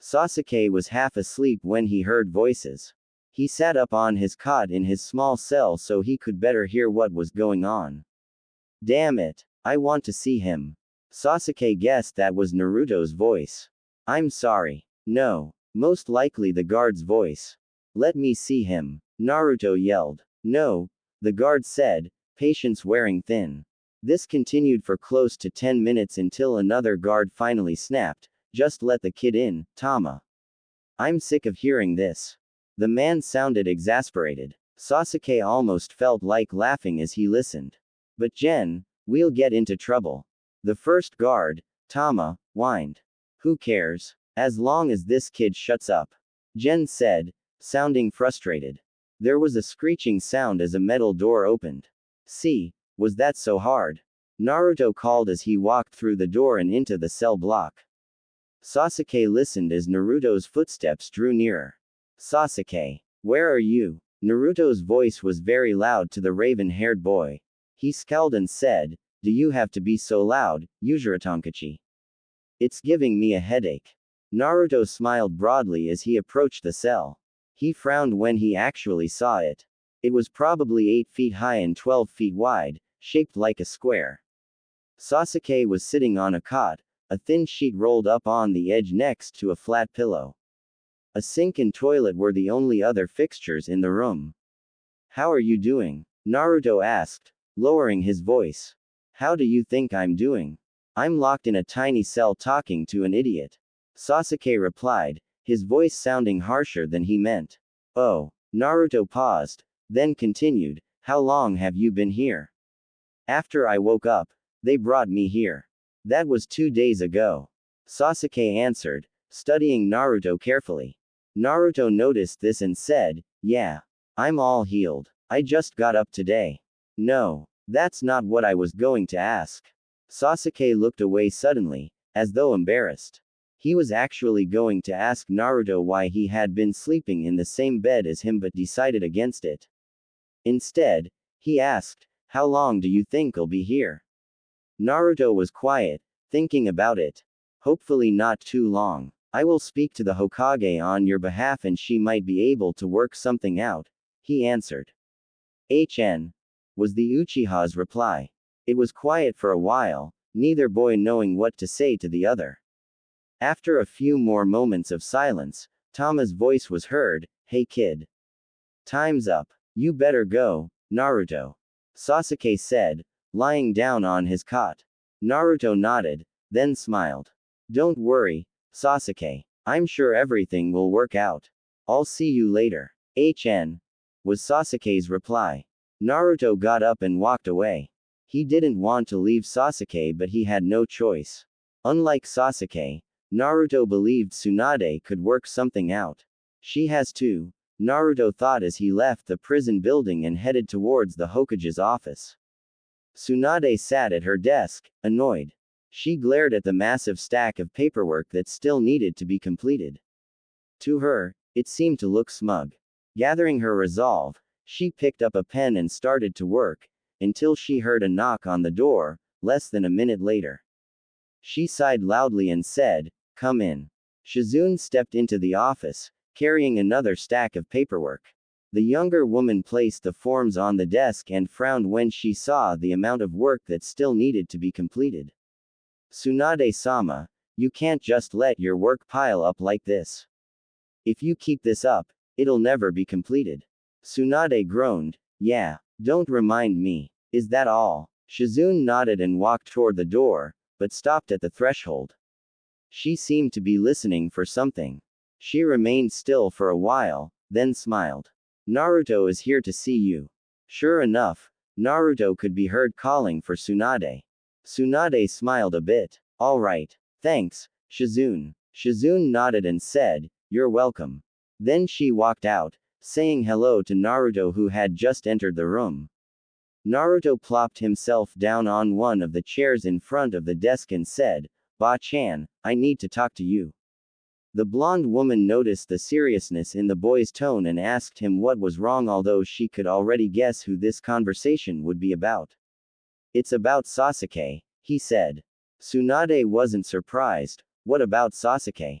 Sasuke was half asleep when he heard voices. He sat up on his cot in his small cell so he could better hear what was going on. Damn it. I want to see him. Sasuke guessed that was Naruto's voice. I'm sorry. No. Most likely the guard's voice. Let me see him. Naruto yelled. No. The guard said, patience wearing thin. This continued for close to 10 minutes until another guard finally snapped, just let the kid in, Tama. I'm sick of hearing this. The man sounded exasperated. Sasuke almost felt like laughing as he listened. But Jen, we'll get into trouble. The first guard, Tama, whined. Who cares? As long as this kid shuts up. Jen said, sounding frustrated. There was a screeching sound as a metal door opened. See, was that so hard? Naruto called as he walked through the door and into the cell block. Sasuke listened as Naruto's footsteps drew nearer. Sasuke, where are you? Naruto's voice was very loud to the raven-haired boy. He scowled and said, do you have to be so loud, Yujiro Tonkachi? It's giving me a headache. Naruto smiled broadly as he approached the cell. He frowned when he actually saw it. It was probably 8 feet high and 12 feet wide, shaped like a square. Sasuke was sitting on a cot, a thin sheet rolled up on the edge next to a flat pillow. A sink and toilet were the only other fixtures in the room. How are you doing? Naruto asked, lowering his voice. How do you think I'm doing? I'm locked in a tiny cell talking to an idiot. Sasuke replied, his voice sounding harsher than he meant. Oh. Naruto paused, then continued, how long have you been here? After I woke up, they brought me here. That was 2 days ago. Sasuke answered, studying Naruto carefully. Naruto noticed this and said, yeah. I'm all healed. I just got up today. No. That's not what I was going to ask. Sasuke looked away suddenly, as though embarrassed. He was actually going to ask Naruto why he had been sleeping in the same bed as him but decided against it. Instead, he asked, how long do you think I'll be here? Naruto was quiet, thinking about it. Hopefully not too long. I will speak to the Hokage on your behalf and she might be able to work something out, he answered. HN, was the Uchiha's reply. It was quiet for a while, neither boy knowing what to say to the other. After a few more moments of silence, Tama's voice was heard, hey kid. Time's up. You better go, Naruto. Sasuke said, lying down on his cot. Naruto nodded, then smiled. Don't worry, Sasuke. I'm sure everything will work out. I'll see you later. HN, was Sasuke's reply. Naruto got up and walked away. He didn't want to leave Sasuke but he had no choice. Unlike Sasuke, Naruto believed Tsunade could work something out. She has too, Naruto thought as he left the prison building and headed towards the Hokage's office. Tsunade sat at her desk, annoyed. She glared at the massive stack of paperwork that still needed to be completed. To her, it seemed to look smug. Gathering her resolve, she picked up a pen and started to work, until she heard a knock on the door, less than a minute later. She sighed loudly and said, come in. Shizune stepped into the office, carrying another stack of paperwork. The younger woman placed the forms on the desk and frowned when she saw the amount of work that still needed to be completed. Tsunade-sama, you can't just let your work pile up like this. If you keep this up, it'll never be completed. Tsunade groaned, yeah, don't remind me. Is that all? Shizune nodded and walked toward the door, but stopped at the threshold. She seemed to be listening for something. She remained still for a while, then smiled. Naruto is here to see you. Sure enough, Naruto could be heard calling for Tsunade. Tsunade smiled a bit. All right. Thanks, Shizune. Shizune nodded and said, you're welcome. Then she walked out, saying hello to Naruto who had just entered the room. Naruto plopped himself down on one of the chairs in front of the desk and said, Ba-chan, I need to talk to you. The blonde woman noticed the seriousness in the boy's tone and asked him what was wrong, although she could already guess who this conversation would be about. It's about Sasuke, he said. Tsunade wasn't surprised. What about Sasuke?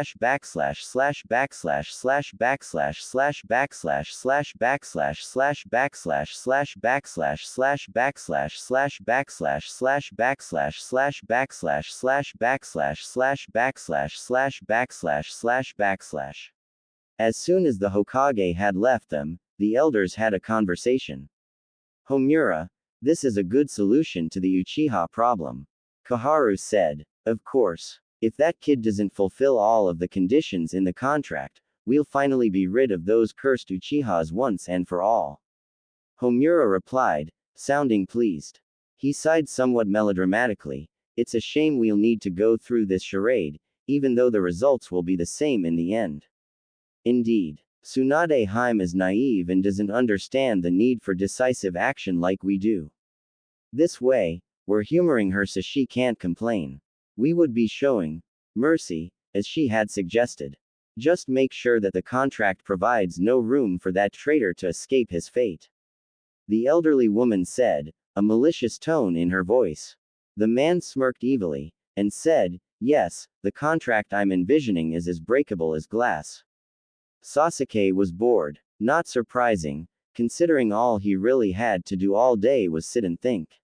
slash backslash slash backslash slash backslash slash backslash slash backslash slash backslash slash backslash slash backslash slash backslash slash backslash slash backslash slash backslash slash backslash slash backslash slash backslash. As soon as the Hokage had left them, the elders had a conversation. Homura, this is a good solution to the Uchiha problem. Koharu said. Of course. If that kid doesn't fulfill all of the conditions in the contract, we'll finally be rid of those cursed Uchihas once and for all. Homura replied, sounding pleased. He sighed somewhat melodramatically. It's a shame we'll need to go through this charade, even though the results will be the same in the end. Indeed. Tsunade Hime is naive and doesn't understand the need for decisive action like we do. This way, we're humoring her so she can't complain. We would be showing mercy, as she had suggested. Just make sure that the contract provides no room for that traitor to escape his fate. The elderly woman said, a malicious tone in her voice. The man smirked evilly, and said, yes, the contract I'm envisioning is as breakable as glass. Sasuke was bored. Not surprising, considering all he really had to do all day was sit and think.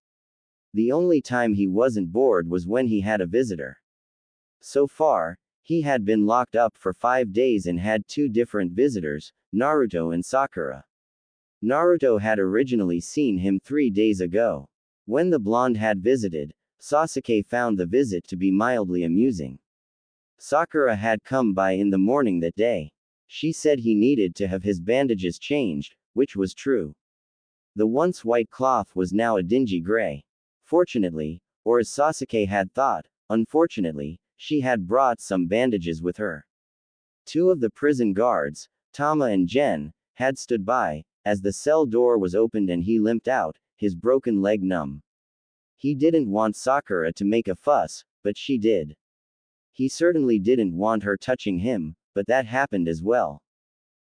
The only time he wasn't bored was when he had a visitor. So far, he had been locked up for 5 days and had 2 different visitors, Naruto and Sakura. Naruto had originally seen him 3 days ago. When the blonde had visited, Sasuke found the visit to be mildly amusing. Sakura had come by in the morning that day. She said he needed to have his bandages changed, which was true. The once white cloth was now a dingy gray. Fortunately, or as Sasuke had thought, unfortunately, she had brought some bandages with her. 2 of the prison guards, Tama and Gen, had stood by, as the cell door was opened and he limped out, his broken leg numb. He didn't want Sakura to make a fuss, but she did. He certainly didn't want her touching him, but that happened as well.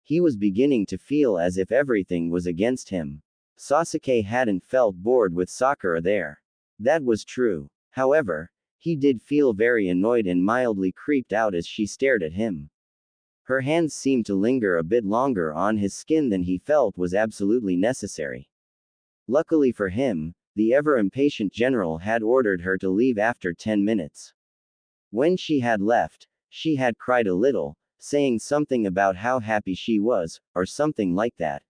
He was beginning to feel as if everything was against him. Sasuke hadn't felt bored with Sakura there. That was true. However, he did feel very annoyed and mildly creeped out as she stared at him. Her hands seemed to linger a bit longer on his skin than he felt was absolutely necessary. Luckily for him, the ever-impatient general had ordered her to leave after 10 minutes. When she had left, she had cried a little, saying something about how happy she was, or something like that.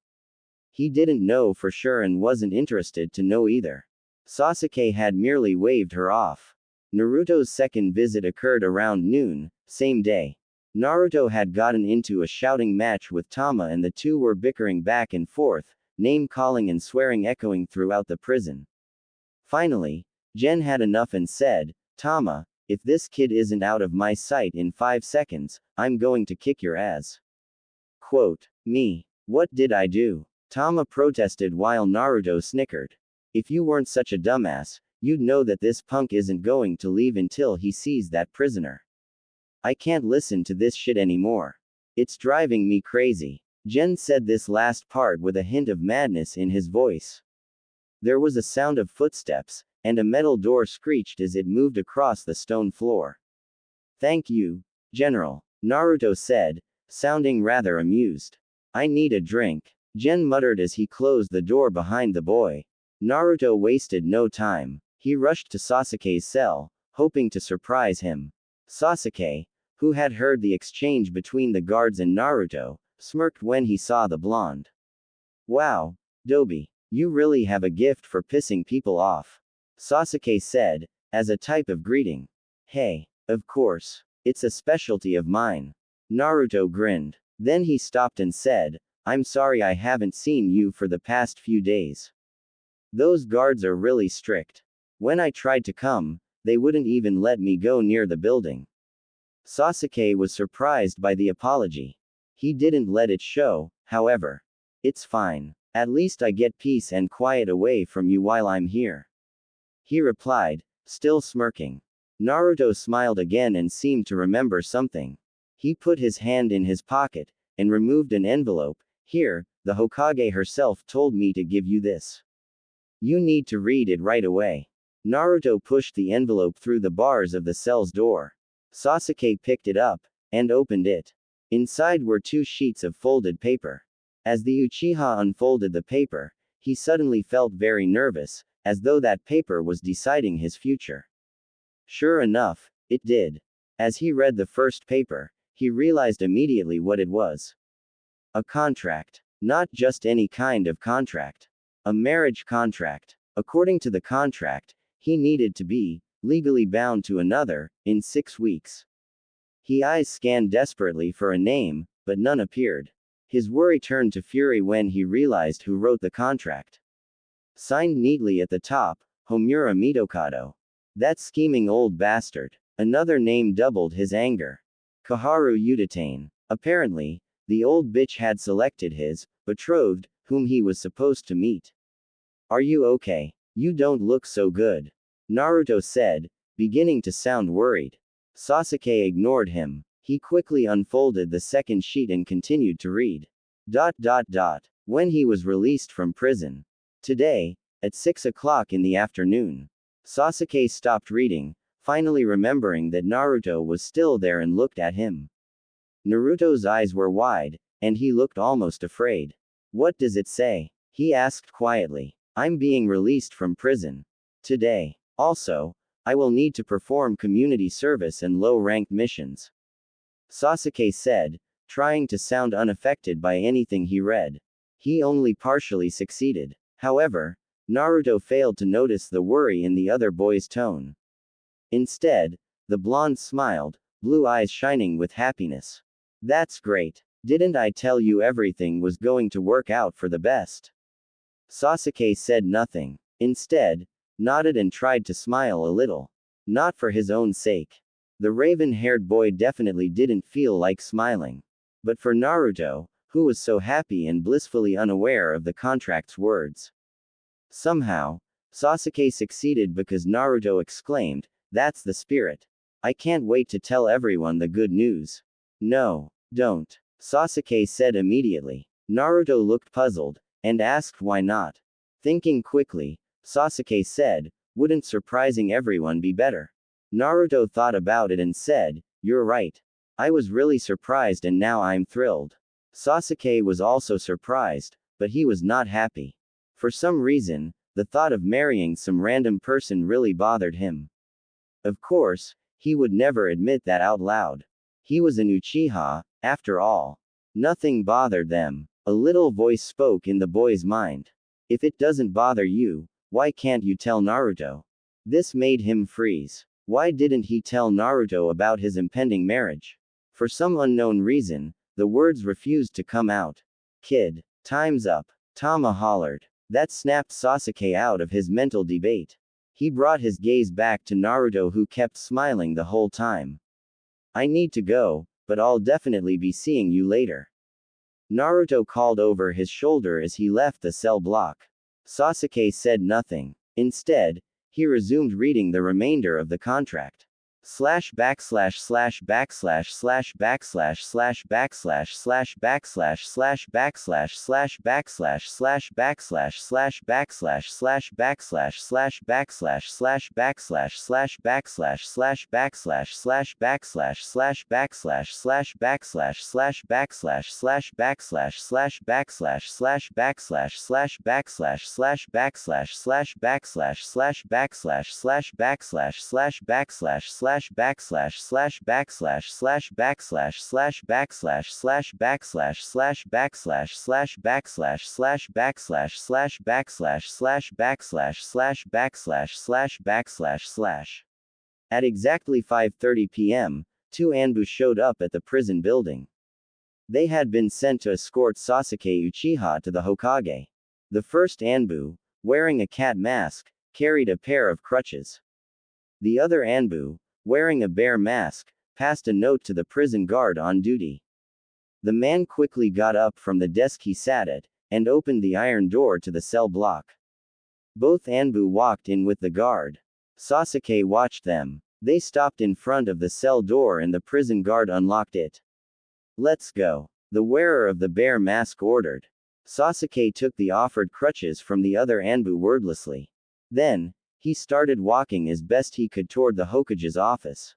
He didn't know for sure and wasn't interested to know either. Sasuke had merely waved her off. Naruto's second visit occurred around noon, same day. Naruto had gotten into a shouting match with Tama and the 2 were bickering back and forth, name-calling and swearing echoing throughout the prison. Finally, Gen had enough and said, Tama, if this kid isn't out of my sight in 5 seconds, I'm going to kick your ass. Quote, me. What did I do? Tama protested while Naruto snickered. If you weren't such a dumbass, you'd know that this punk isn't going to leave until he sees that prisoner. I can't listen to this shit anymore. It's driving me crazy. Gen said this last part with a hint of madness in his voice. There was a sound of footsteps, and a metal door screeched as it moved across the stone floor. Thank you, General, Naruto said, sounding rather amused. I need a drink, Gen muttered as he closed the door behind the boy. Naruto wasted no time. He rushed to Sasuke's cell, hoping to surprise him. Sasuke, who had heard the exchange between the guards and Naruto, smirked when he saw the blonde. Wow, Dobi, you really have a gift for pissing people off, Sasuke said, as a type of greeting. Hey, of course, it's a specialty of mine. Naruto grinned. Then he stopped and said, I'm sorry I haven't seen you for the past few days. Those guards are really strict. When I tried to come, they wouldn't even let me go near the building. Sasuke was surprised by the apology. He didn't let it show, however. It's fine. At least I get peace and quiet away from you while I'm here. He replied, still smirking. Naruto smiled again and seemed to remember something. He put his hand in his pocket, and removed an envelope. Here, the Hokage herself told me to give you this. You need to read it right away. Naruto pushed the envelope through the bars of the cell's door. Sasuke picked it up, and opened it. Inside were 2 sheets of folded paper. As the Uchiha unfolded the paper, he suddenly felt very nervous, as though that paper was deciding his future. Sure enough, it did. As he read the first paper, he realized immediately what it was. A contract. Not just any kind of contract. A marriage contract. According to the contract, he needed to be legally bound to another in 6 weeks. His eyes scanned desperately for a name, but none appeared. His worry turned to fury when he realized who wrote the contract. Signed neatly at the top, Homura Mitokado. That scheming old bastard. Another name doubled his anger. Kaharu Udatane. Apparently, the old bitch had selected his betrothed, whom he was supposed to meet. Are you okay? You don't look so good. Naruto said, beginning to sound worried. Sasuke ignored him. He quickly unfolded the second sheet and continued to read. When he was released from prison. Today, at 6 o'clock in the afternoon. Sasuke stopped reading, finally remembering that Naruto was still there and looked at him. Naruto's eyes were wide, and he looked almost afraid. What does it say? He asked quietly. I'm being released from prison. Today. Also, I will need to perform community service and low-ranked missions. Sasuke said, trying to sound unaffected by anything he read. He only partially succeeded. However, Naruto failed to notice the worry in the other boy's tone. Instead, the blonde smiled, blue eyes shining with happiness. That's great. Didn't I tell you everything was going to work out for the best? Sasuke said nothing. Instead, nodded and tried to smile a little. Not for his own sake. The raven-haired boy definitely didn't feel like smiling. But for Naruto, who was so happy and blissfully unaware of the contract's words. Somehow, Sasuke succeeded because Naruto exclaimed, "That's the spirit. I can't wait to tell everyone the good news." No, don't. Sasuke said immediately. Naruto looked puzzled, and asked why not. Thinking quickly, Sasuke said, "Wouldn't surprising everyone be better?" Naruto thought about it and said, "You're right. I was really surprised and now I'm thrilled." Sasuke was also surprised, but he was not happy. For some reason, the thought of marrying some random person really bothered him. Of course, he would never admit that out loud. He was an Uchiha, after all. Nothing bothered them. A little voice spoke in the boy's mind. If it doesn't bother you, why can't you tell Naruto? This made him freeze. Why didn't he tell Naruto about his impending marriage? For some unknown reason, the words refused to come out. Kid. Time's up. Tama hollered. That snapped Sasuke out of his mental debate. He brought his gaze back to Naruto, who kept smiling the whole time. I need to go, but I'll definitely be seeing you later. Naruto called over his shoulder as he left the cell block. Sasuke said nothing. Instead, he resumed reading the remainder of the contract. At exactly 5:30 p.m., 2 Anbu showed up at the prison building. They had been sent to escort Sasuke Uchiha to the Hokage. The first Anbu, wearing a cat mask, carried a pair of crutches. The other Anbu, wearing a bear mask, passed a note to the prison guard on duty. The man quickly got up from the desk he sat at, and opened the iron door to the cell block. Both Anbu walked in with the guard. Sasuke watched them. They stopped in front of the cell door and the prison guard unlocked it. Let's go. The wearer of the bear mask ordered. Sasuke took the offered crutches from the other Anbu wordlessly. Then, he started walking as best he could toward the Hokage's office.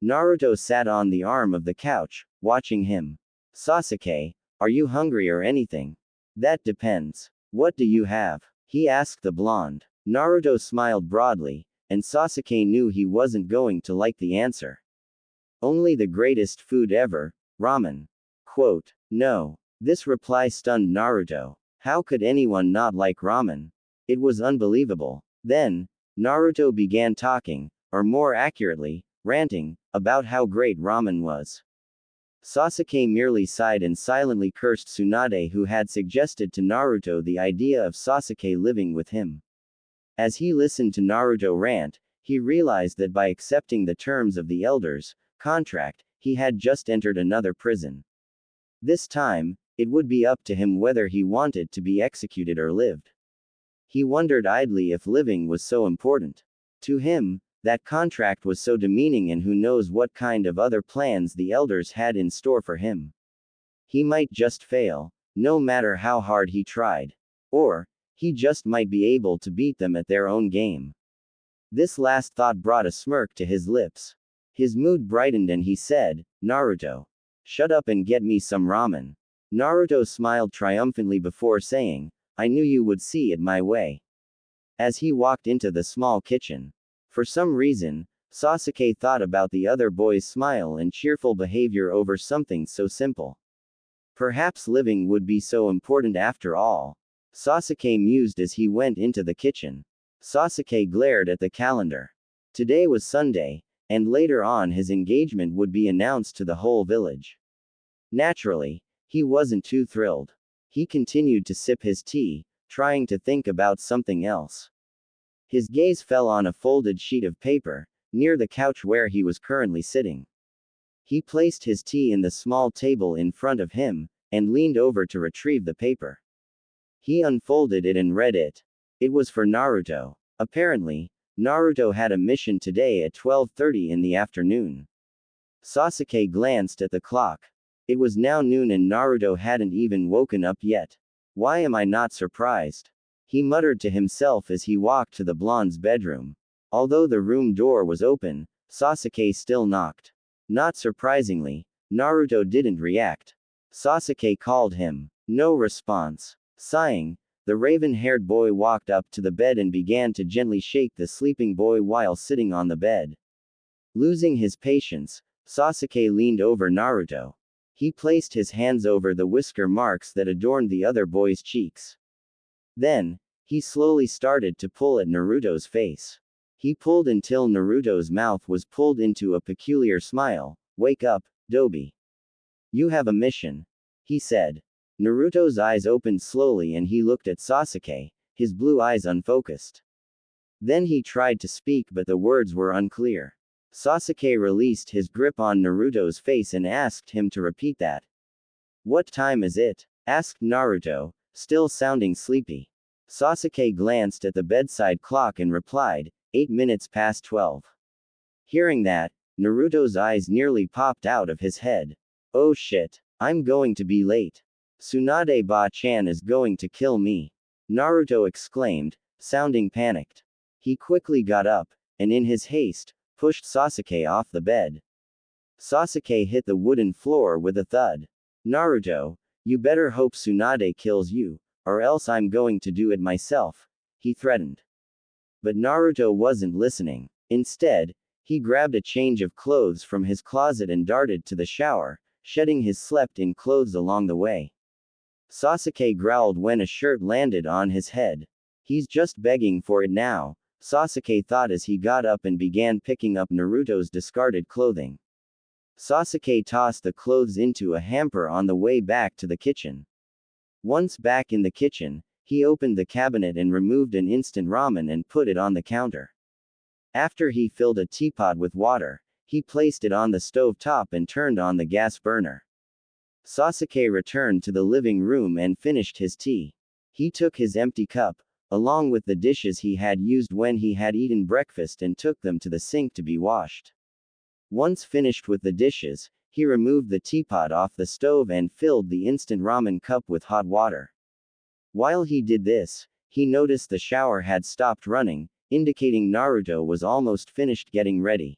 Naruto sat on the arm of the couch, watching him. Sasuke, are you hungry or anything? That depends. What do you have? He asked the blonde. Naruto smiled broadly, and Sasuke knew he wasn't going to like the answer. Only the greatest food ever, ramen. Quote, no. This reply stunned Naruto. How could anyone not like ramen? It was unbelievable. Then, Naruto began talking, or more accurately, ranting, about how great ramen was. Sasuke merely sighed and silently cursed Tsunade, who had suggested to Naruto the idea of Sasuke living with him. As he listened to Naruto rant, he realized that by accepting the terms of the elders' contract, he had just entered another prison. This time, it would be up to him whether he wanted to be executed or lived. He wondered idly if living was so important. To him, that contract was so demeaning, and who knows what kind of other plans the elders had in store for him. He might just fail, no matter how hard he tried. Or, he just might be able to beat them at their own game. This last thought brought a smirk to his lips. His mood brightened and he said, Naruto, shut up and get me some ramen. Naruto smiled triumphantly before saying, I knew you would see it my way. As he walked into the small kitchen. For some reason, Sasuke thought about the other boy's smile and cheerful behavior over something so simple. Perhaps living would be so important after all. Sasuke mused as he went into the kitchen. Sasuke glared at the calendar. Today was Sunday, and later on his engagement would be announced to the whole village. Naturally, he wasn't too thrilled. He continued to sip his tea, trying to think about something else. His gaze fell on a folded sheet of paper, near the couch where he was currently sitting. He placed his tea in the small table in front of him, and leaned over to retrieve the paper. He unfolded it and read it. It was for Naruto. Apparently, Naruto had a mission today at 12:30 in the afternoon. Sasuke glanced at the clock. It was now noon and Naruto hadn't even woken up yet. Why am I not surprised? He muttered to himself as he walked to the blonde's bedroom. Although the room door was open, Sasuke still knocked. Not surprisingly, Naruto didn't react. Sasuke called him. No response. Sighing, the raven-haired boy walked up to the bed and began to gently shake the sleeping boy while sitting on the bed. Losing his patience, Sasuke leaned over Naruto. He placed his hands over the whisker marks that adorned the other boy's cheeks. Then, he slowly started to pull at Naruto's face. He pulled until Naruto's mouth was pulled into a peculiar smile. Wake up, Dobi. You have a mission, he said. Naruto's eyes opened slowly and he looked at Sasuke, his blue eyes unfocused. Then he tried to speak but the words were unclear. Sasuke released his grip on Naruto's face and asked him to repeat that. What time is it? Asked Naruto, still sounding sleepy. Sasuke glanced at the bedside clock and replied, 8 minutes past 12. Hearing that, Naruto's eyes nearly popped out of his head. Oh shit, I'm going to be late. Tsunade Ba-chan is going to kill me. Naruto exclaimed, sounding panicked. He quickly got up, and in his haste, pushed Sasuke off the bed. Sasuke hit the wooden floor with a thud. Naruto, you better hope Tsunade kills you, or else I'm going to do it myself, he threatened. But Naruto wasn't listening. Instead, he grabbed a change of clothes from his closet and darted to the shower, shedding his slept-in clothes along the way. Sasuke growled when a shirt landed on his head. He's just begging for it now, Sasuke thought as he got up and began picking up Naruto's discarded clothing. Sasuke tossed the clothes into a hamper on the way back to the kitchen. Once back in the kitchen, he opened the cabinet and removed an instant ramen and put it on the counter. After he filled a teapot with water, he placed it on the stove top and turned on the gas burner. Sasuke returned to the living room and finished his tea. He took his empty cup, along with the dishes he had used when he had eaten breakfast, and took them to the sink to be washed. Once finished with the dishes, he removed the teapot off the stove and filled the instant ramen cup with hot water. While he did this, he noticed the shower had stopped running, indicating Naruto was almost finished getting ready.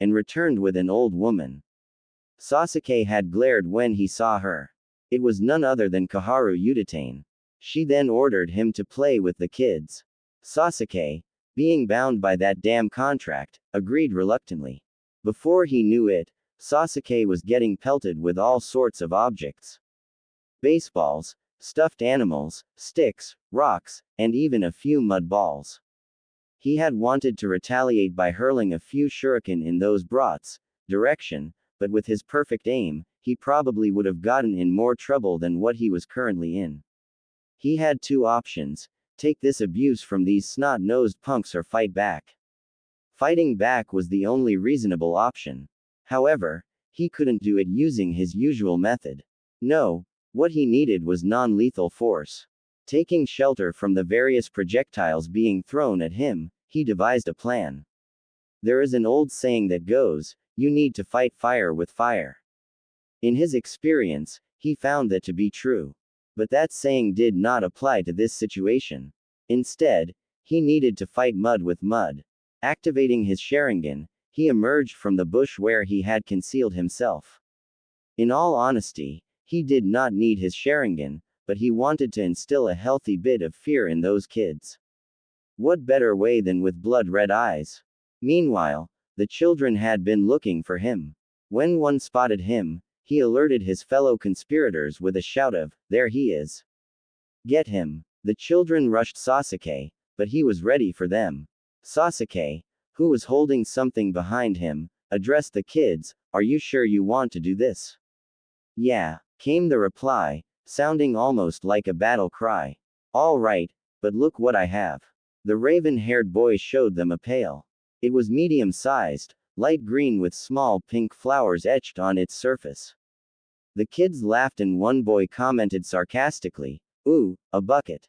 and returned with an old woman. Sasuke had glared when he saw her. It was none other than Koharu Udatane. She then ordered him to play with the kids. Sasuke, being bound by that damn contract, agreed reluctantly. Before he knew it, Sasuke was getting pelted with all sorts of objects. Baseballs, stuffed animals, sticks, rocks, and even a few mud balls. He had wanted to retaliate by hurling a few shuriken in those brats' direction, but with his perfect aim, he probably would have gotten in more trouble than what he was currently in. He had two options: take this abuse from these snot-nosed punks or fight back. Fighting back was the only reasonable option. However, he couldn't do it using his usual method. No, what he needed was non-lethal force. Taking shelter from the various projectiles being thrown at him, he devised a plan. There is an old saying that goes, "You need to fight fire with fire." In his experience, he found that to be true. But that saying did not apply to this situation. Instead, he needed to fight mud with mud. Activating his Sharingan, he emerged from the bush where he had concealed himself. In all honesty, he did not need his Sharingan, but he wanted to instill a healthy bit of fear in those kids. What better way than with blood-red eyes? Meanwhile, the children had been looking for him. When one spotted him, he alerted his fellow conspirators with a shout of, "There he is! Get him!" The children rushed Sasuke, but he was ready for them. Sasuke, who was holding something behind him, addressed the kids, "Are you sure you want to do this?" "Yeah," came the reply, sounding almost like a battle cry. "All right, but look what I have." The raven-haired boy showed them a pail. It was medium-sized, light green with small pink flowers etched on its surface. The kids laughed and one boy commented sarcastically, "Ooh, a bucket.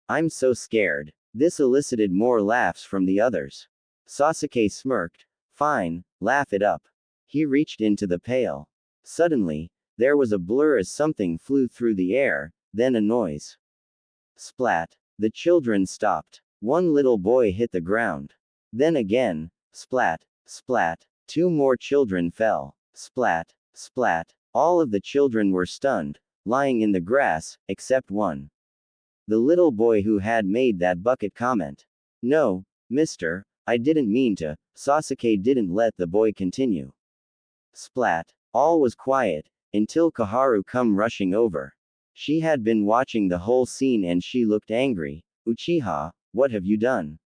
I'm so scared." This elicited more laughs from the others. Sasuke smirked, "Fine, laugh it up." He reached into the pail. Suddenly, there was a blur as something flew through the air, then a noise. Splat. The children stopped. One little boy hit the ground. Then again, splat, splat. Two more children fell. Splat, splat. All of the children were stunned, lying in the grass, except one. The little boy who had made that bucket comment. "No, mister, I didn't mean to." Sasuke didn't let the boy continue. Splat. All was quiet, until Koharu come rushing over. She had been watching the whole scene and she looked angry. "Uchiha, what have you done?"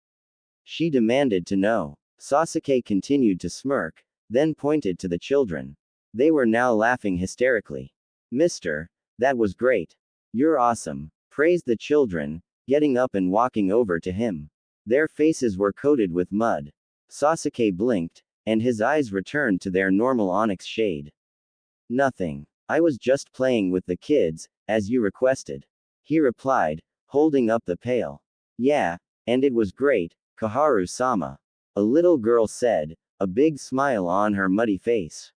she demanded to know. Sasuke continued to smirk, then pointed to the children. They were now laughing hysterically. "Mister, that was great. You're awesome," praised the children, getting up and walking over to him. Their faces were coated with mud. Sasuke blinked, and his eyes returned to their normal onyx shade. "Nothing. I was just playing with the kids, as you requested," he replied, holding up the pail. "Yeah, and it was great, Koharu-sama," a little girl said, a big smile on her muddy face.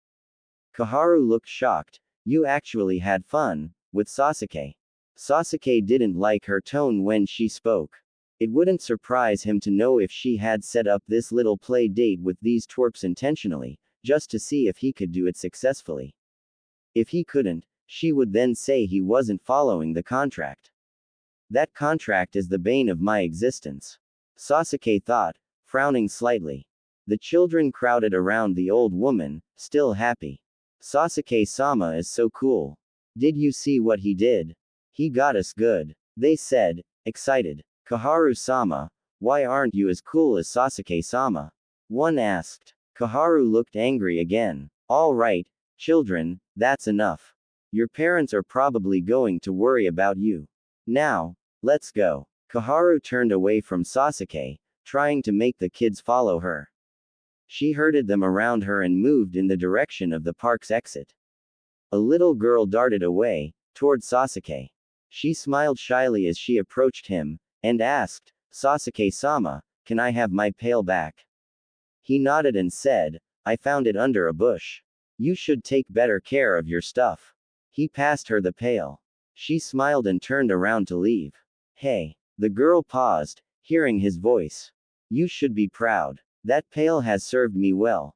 Koharu looked shocked. "You actually had fun with Sasuke?" Sasuke didn't like her tone when she spoke. It wouldn't surprise him to know if she had set up this little play date with these twerps intentionally, just to see if he could do it successfully. If he couldn't, she would then say he wasn't following the contract. "That contract is the bane of my existence," Sasuke thought, frowning slightly. The children crowded around the old woman, still happy. "Sasuke-sama is so cool. Did you see what he did? He got us good," they said, excited. "Koharu-sama, why aren't you as cool as Sasuke-sama?" one asked. Koharu looked angry again. "All right, children, that's enough. Your parents are probably going to worry about you. Now, let's go." Koharu turned away from Sasuke, trying to make the kids follow her. She herded them around her and moved in the direction of the park's exit. A little girl darted away, toward Sasuke. She smiled shyly as she approached him, and asked, "Sasuke-sama, can I have my pail back?" He nodded and said, "I found it under a bush. You should take better care of your stuff." He passed her the pail. She smiled and turned around to leave. "Hey." The girl paused, hearing his voice. "You should be proud. That pail has served me well."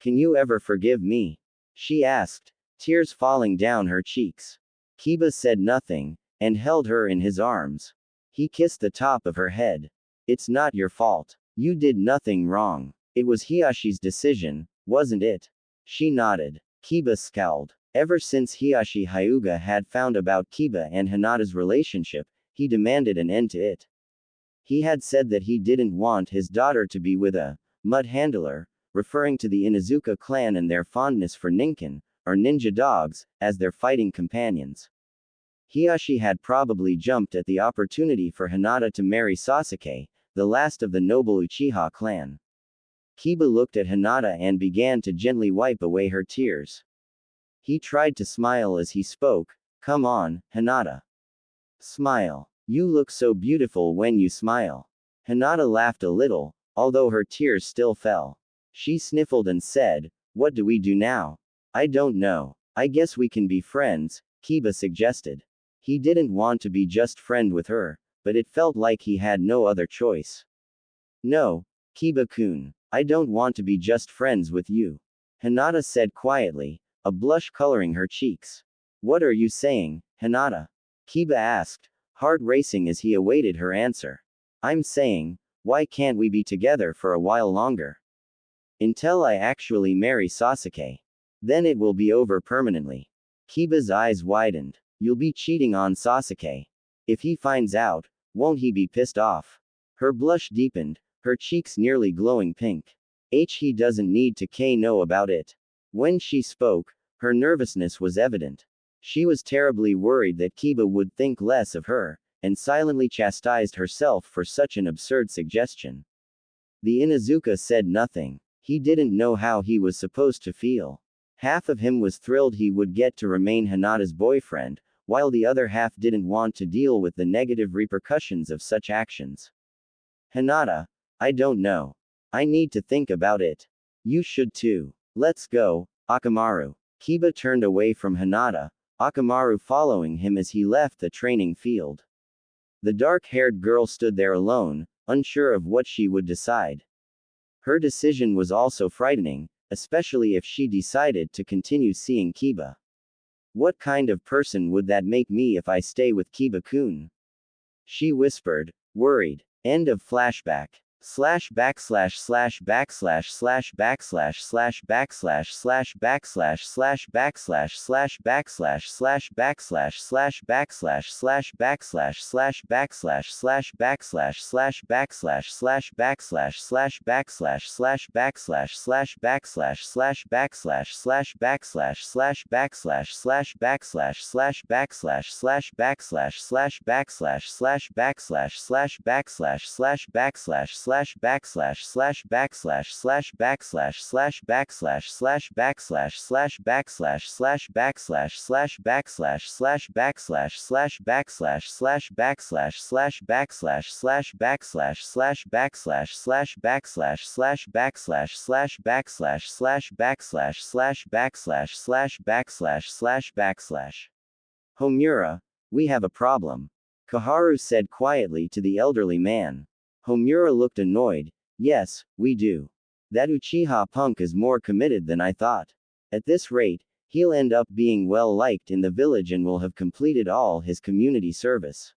Can you ever forgive me? She asked, tears falling down her cheeks. Kiba said nothing, and held her in his arms. He kissed the top of her head. It's not your fault. You did nothing wrong. It was Hiyashi's decision, wasn't it? She nodded. Kiba scowled. Ever since Hiyashi Hyuga had found about Kiba and Hinata's relationship, he demanded an end to it. He had said that he didn't want his daughter to be with a mud handler, referring to the Inuzuka clan and their fondness for ninkin, or ninja dogs, as their fighting companions. Hiyashi had probably jumped at the opportunity for Hinata to marry Sasuke, the last of the noble Uchiha clan. Kiba looked at Hinata and began to gently wipe away her tears. He tried to smile as he spoke. Come on, Hinata. Smile. You look so beautiful when you smile. Hinata laughed a little, although her tears still fell. She sniffled and said, what do we do now? I don't know. I guess we can be friends, Kiba suggested. He didn't want to be just friend with her, but it felt like he had no other choice. No, Kiba-kun, I don't want to be just friends with you. Hinata said quietly, a blush coloring her cheeks. What are you saying, Hinata? Kiba asked, heart racing as he awaited her answer. I'm saying, why can't we be together for a while longer? Until I actually marry Sasuke. Then it will be over permanently. Kiba's eyes widened. You'll be cheating on Sasuke. If he finds out, won't he be pissed off? Her blush deepened, her cheeks nearly glowing pink. He doesn't need to know about it. When she spoke, her nervousness was evident. She was terribly worried that Kiba would think less of her, and silently chastised herself for such an absurd suggestion. The Inuzuka said nothing. He didn't know how he was supposed to feel. Half of him was thrilled he would get to remain Hinata's boyfriend, while the other half didn't want to deal with the negative repercussions of such actions. Hinata, I don't know. I need to think about it. You should too. Let's go, Akamaru. Kiba turned away from Hinata, Akamaru following him as he left the training field. The dark-haired girl stood there alone, unsure of what she would decide. Her decision was also frightening, especially if she decided to continue seeing Kiba. What kind of person would that make me if I stay with Kiba-kun? She whispered, worried. End of flashback. Homura, we have a problem. Kaharu said quietly to the elderly man. Homura looked annoyed. Yes, we do. That Uchiha punk is more committed than I thought. At this rate, he'll end up being well liked in the village and will have completed all his community service.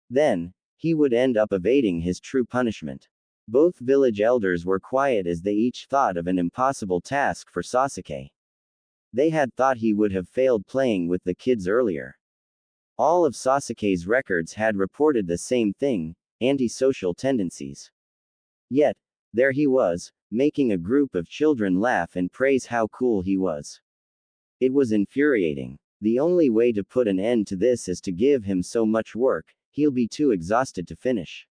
Then, he would end up evading his true punishment. Both village elders were quiet as they each thought of an impossible task for Sasuke. They had thought he would have failed playing with the kids earlier. All of Sasuke's records had reported the same thing, antisocial tendencies. Yet, there he was, making a group of children laugh and praise how cool he was. It was infuriating. The only way to put an end to this is to give him so much work, he'll be too exhausted to finish.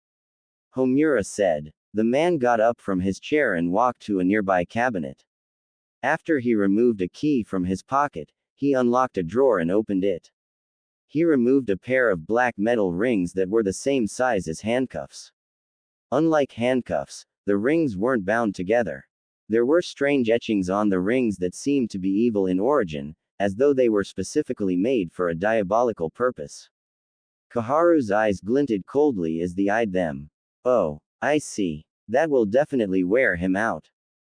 Homura said. The man got up from his chair and walked to a nearby cabinet. After he removed a key from his pocket, he unlocked a drawer and opened it. He removed a pair of black metal rings that were the same size as handcuffs. Unlike handcuffs, the rings weren't bound together. There were strange etchings on the rings that seemed to be evil in origin, as though they were specifically made for a diabolical purpose. Kaharu's eyes glinted coldly as he eyed them. Oh, I see. That will definitely wear him out.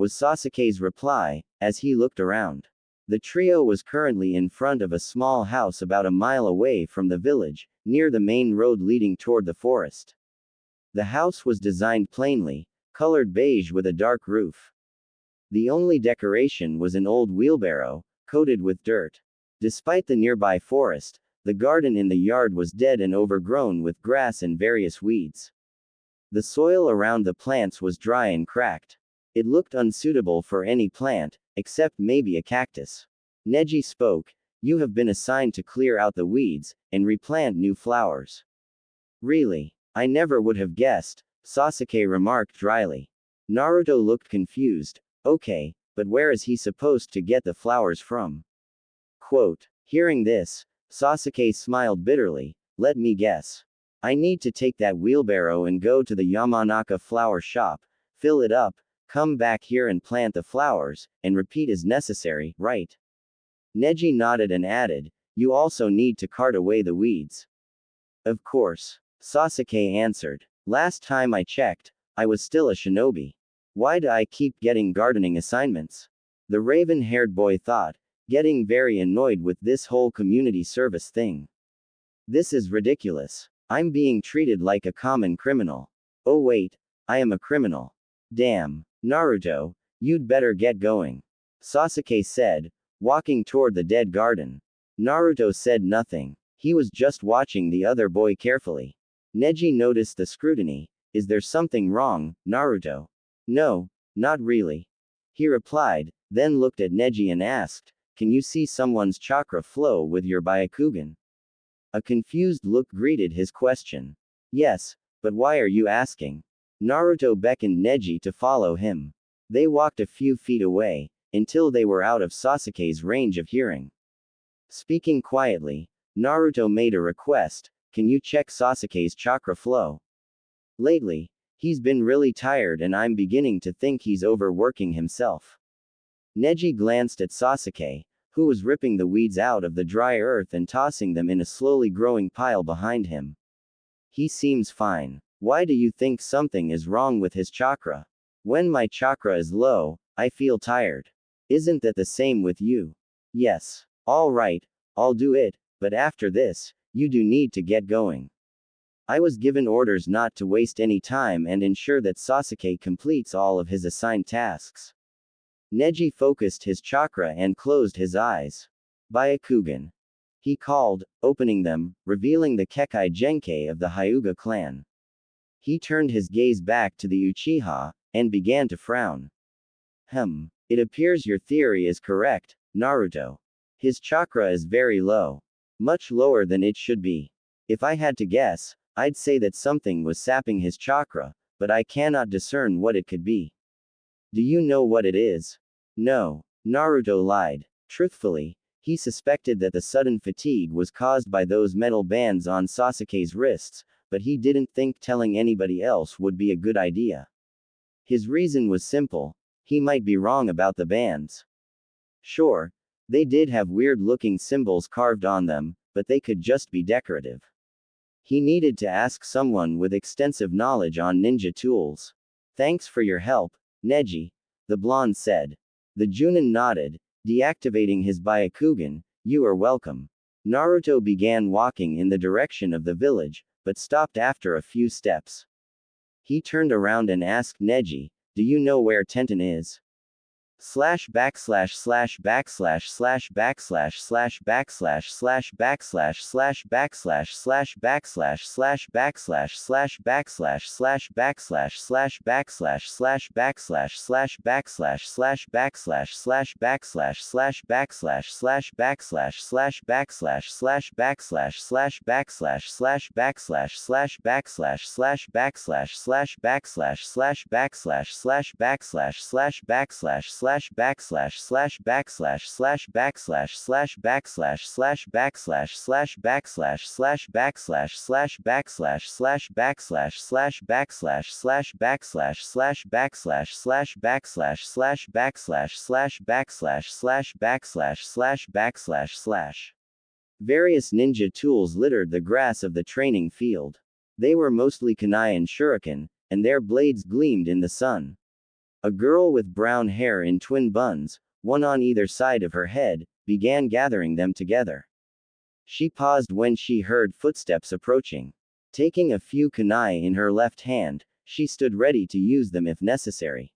was Sasuke's reply, as he looked around. The trio was currently in front of a small house about a mile away from the village, near the main road leading toward the forest. The house was designed plainly, colored beige with a dark roof. The only decoration was an old wheelbarrow, coated with dirt. Despite the nearby forest, the garden in the yard was dead and overgrown with grass and various weeds. The soil around the plants was dry and cracked. It looked unsuitable for any plant, except maybe a cactus. Neji spoke, "You have been assigned to clear out the weeds, and replant new flowers." "Really? I never would have guessed," Sasuke remarked dryly. Naruto looked confused. "Okay, but where is he supposed to get the flowers from?" Quote. Hearing this, Sasuke smiled bitterly. "Let me guess. I need to take that wheelbarrow and go to the Yamanaka flower shop, fill it up, come back here and plant the flowers, and repeat as necessary, right?" Neji nodded and added, "You also need to cart away the weeds." "Of course," Sasuke answered. "Last time I checked, I was still a shinobi. Why do I keep getting gardening assignments?" The raven-haired boy thought, getting very annoyed with this whole community service thing. "This is ridiculous. I'm being treated like a common criminal. Oh wait, I am a criminal. Damn. Naruto, you'd better get going," Sasuke said, walking toward the dead garden. Naruto said nothing. He was just watching the other boy carefully. Neji noticed the scrutiny. "Is there something wrong, Naruto?" "No, not really," he replied, then looked at Neji and asked, "Can you see someone's chakra flow with your Byakugan?" A confused look greeted his question. "Yes, but why are you asking?" Naruto beckoned Neji to follow him. They walked a few feet away, until they were out of Sasuke's range of hearing. Speaking quietly, Naruto made a request, "Can you check Sasuke's chakra flow? Lately, he's been really tired and I'm beginning to think he's overworking himself." Neji glanced at Sasuke, who was ripping the weeds out of the dry earth and tossing them in a slowly growing pile behind him. "He seems fine. Why do you think something is wrong with his chakra?" "When my chakra is low, I feel tired. Isn't that the same with you?" "Yes. All right, I'll do it, but after this, you do need to get going. I was given orders not to waste any time and ensure that Sasuke completes all of his assigned tasks." Neji focused his chakra and closed his eyes. "Byakugan," he called, opening them, revealing the Kekkei Genkei of the Hyuga clan. He turned his gaze back to the Uchiha, and began to frown. It appears your theory is correct, Naruto. His chakra is very low. Much lower than it should be. If I had to guess, I'd say that something was sapping his chakra, but I cannot discern what it could be." "Do you know what it is?" "No." Naruto lied. Truthfully, he suspected that the sudden fatigue was caused by those metal bands on Sasuke's wrists, but he didn't think telling anybody else would be a good idea. His reason was simple. He might be wrong about the bands. Sure, they did have weird-looking symbols carved on them, but they could just be decorative. He needed to ask someone with extensive knowledge on ninja tools. "Thanks for your help, Neji," the blonde said. The Junin nodded, deactivating his Byakugan. "You are welcome." Naruto began walking in the direction of the village, but stopped after a few steps. He turned around and asked Neji, "Do you know where Tenten is?" Various ninja tools littered the grass of the training field. They were mostly kunai and shuriken, and their blades gleamed in the sun. A girl with brown hair in twin buns, one on either side of her head, began gathering them together. She paused when she heard footsteps approaching. Taking a few kunai in her left hand, she stood ready to use them if necessary.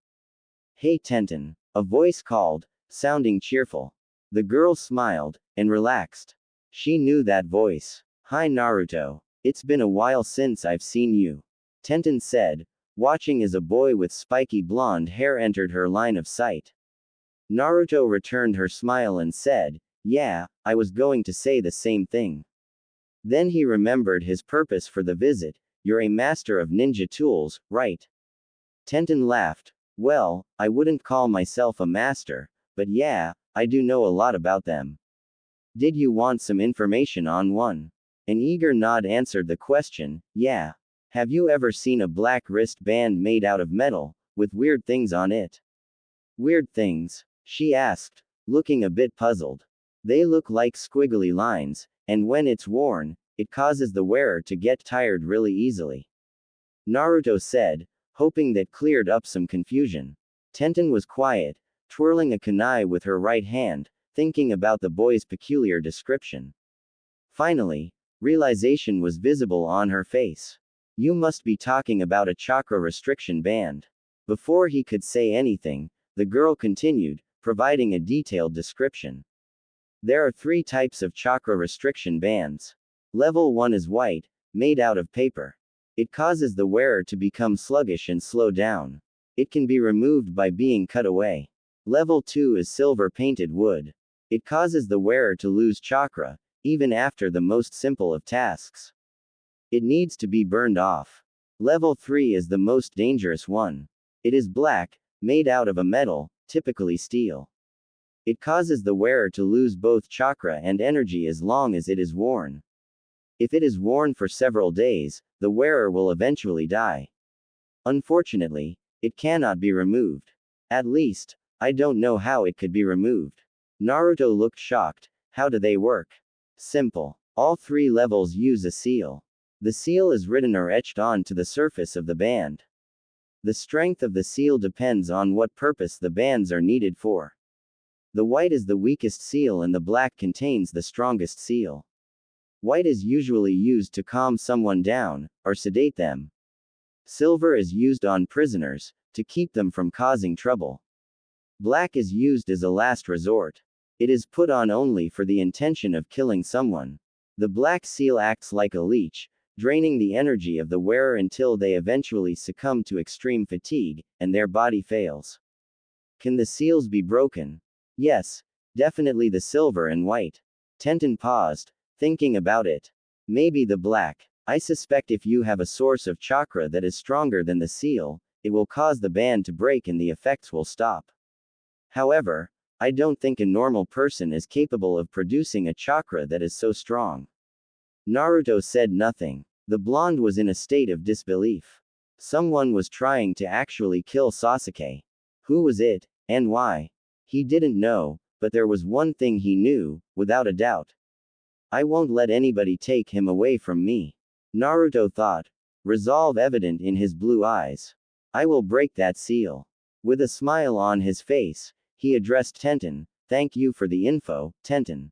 "Hey Tenten," a voice called, sounding cheerful. The girl smiled, and relaxed. She knew that voice. "Hi Naruto. It's been a while since I've seen you," Tenten said, watching as a boy with spiky blonde hair entered her line of sight. Naruto returned her smile and said, "Yeah, I was going to say the same thing." Then he remembered his purpose for the visit. "You're a master of ninja tools, right?" Tenten laughed. "Well, I wouldn't call myself a master, but yeah, I do know a lot about them." "Did you want some information on one?" An eager nod answered the question. "Yeah. Have you ever seen a black wristband made out of metal, with weird things on it?" "Weird things?" she asked, looking a bit puzzled. "They look like squiggly lines, and when it's worn, it causes the wearer to get tired really easily," Naruto said, hoping that cleared up some confusion. Tenten was quiet, twirling a kunai with her right hand, thinking about the boy's peculiar description. Finally, realization was visible on her face. "You must be talking about a chakra restriction band." Before he could say anything, the girl continued, providing a detailed description. "There are 3 types of chakra restriction bands. Level 1 is white, made out of paper. It causes the wearer to become sluggish and slow down. It can be removed by being cut away. Level 2 is silver painted wood. It causes the wearer to lose chakra, even after the most simple of tasks. It needs to be burned off. Level 3 is the most dangerous one. It is black, made out of a metal, typically steel. It causes the wearer to lose both chakra and energy as long as it is worn. If it is worn for several days, the wearer will eventually die. Unfortunately, it cannot be removed. At least, I don't know how it could be removed." Naruto looked shocked. "How do they work?" "Simple. All 3 levels use a seal. The seal is written or etched onto the surface of the band. The strength of the seal depends on what purpose the bands are needed for. The white is the weakest seal and the black contains the strongest seal. White is usually used to calm someone down, or sedate them. Silver is used on prisoners, to keep them from causing trouble. Black is used as a last resort. It is put on only for the intention of killing someone. The black seal acts like a leech, draining the energy of the wearer until they eventually succumb to extreme fatigue, and their body fails." "Can the seals be broken?" "Yes, definitely the silver and white." Tenten paused, thinking about it. "Maybe the black. I suspect if you have a source of chakra that is stronger than the seal, it will cause the band to break and the effects will stop. However, I don't think a normal person is capable of producing a chakra that is so strong." Naruto said nothing. The blonde was in a state of disbelief. Someone was trying to actually kill Sasuke. Who was it, and why? He didn't know, but there was one thing he knew, without a doubt. "I won't let anybody take him away from me," Naruto thought, resolve evident in his blue eyes. "I will break that seal." With a smile on his face, he addressed Tenten. "Thank you for the info, Tenten.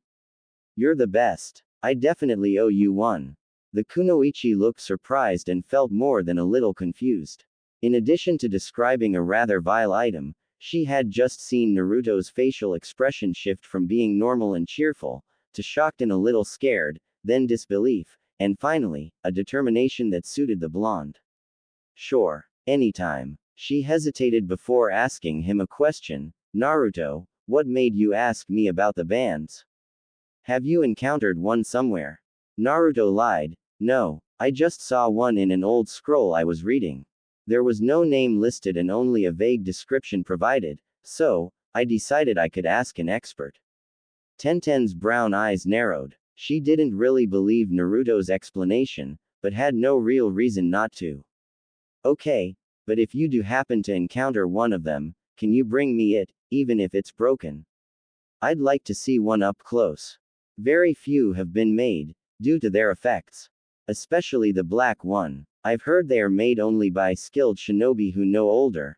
You're the best. I definitely owe you one." The kunoichi looked surprised and felt more than a little confused. In addition to describing a rather vile item, she had just seen Naruto's facial expression shift from being normal and cheerful, to shocked and a little scared, then disbelief, and finally, a determination that suited the blonde. "Sure. Anytime." She hesitated before asking him a question. "Naruto, what made you ask me about the bands? Have you encountered one somewhere?" Naruto lied. "No, I just saw one in an old scroll I was reading. There was no name listed and only a vague description provided, so I decided I could ask an expert." Tenten's brown eyes narrowed. She didn't really believe Naruto's explanation, but had no real reason not to. "Okay, but if you do happen to encounter one of them, can you bring me it, even if it's broken? I'd like to see one up close. Very few have been made, due to their effects. Especially the black one. I've heard they are made only by skilled shinobi who know older,